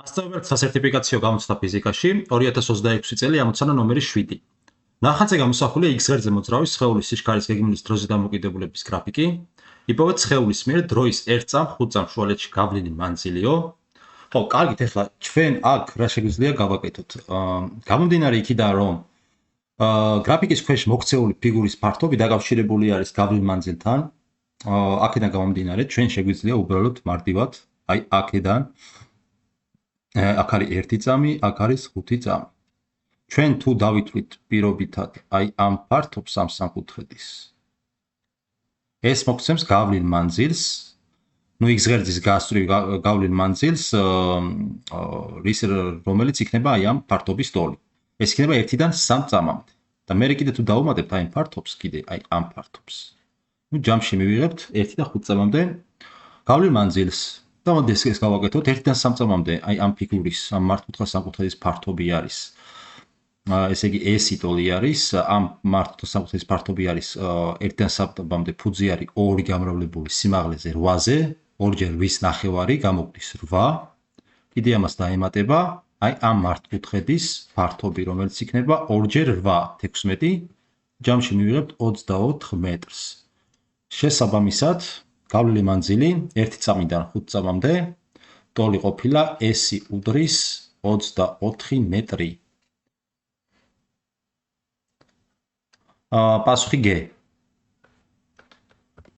მასწავლებლად სასერტიფიკაციო გამოცდა ფიზიკაში 2026 წელი ამოცანა ნომერი 7. ნახატზე გამოსახულია X ღერძზე მოძრავი სხეულის სიჩქარის გეგმის დროზე დამოკიდებულების გრაფიკი. იპოვეთ სხეულის მიერ დროის 1 წამ 5 წამ შუალედში გავლილი მანძილიო. ხო, კარგით, ახლა ჩვენ აქ რა შეგვიძლია გავაკეთოთ? გამომდინარე იქიდან, რომ გრაფიკის ქვეშ მოქცეული ფიგურის ფართობი დაკავშირებული არის გავლილ მანძილთან. აქედან გამომდინარე, ჩვენ შეგვიძლია უბრალოდ მარტივად, აი აქედან აქ არის 1 წამი, აქ არის 5 წამი. ჩვენ თუ დავითვლით პირობითად აი ამ ფართობს ამ სამკუთხედის. ეს მოგცემს გავლილ მანძილს, X ღერძის გასწვრივ გავლილ მანძილს, რომელიც იქნება აი ამ ფართობის ტოლი. ეს იქნება 1-დან 3 წამამდე. და მე კიდე თუ დავუმატებთ აი ამ ფართობს, კიდე აი ამ ფართობს. ჯამში მივიღებთ 1-დან 5 წამამდე გავლილ მანძილს. და მოდი ეს გავაკეთოთ 1-დან 3 წამამდე აი ამ ფიგურის ამ მართკუთხა სამკუთხედის ფართობი არის. ესე იგი S-ი ტოლი არის, ამ მართკუთხა სამკუთხედის ფართობი არის 1-დან 3 წამამდე ფუძე არის 2 გამრავლებული სიმაღლეზე 8-ზე, 2-ჯერ 8-ის ნახევარი გამოგვდის 8. კიდე ამას დაემატება აი ამ მართკუთხედის ფართობი, რომელიც იქნება 2-ჯერ 8, 16. ჯამში მივიღებთ 24 მეტრს. შესაბამისად, გავლილი მანძილი 1 წამიდან 5 წამამდე ტოლი ყოფილა S-ი უდრის 24 მეტრი. პასუხი G.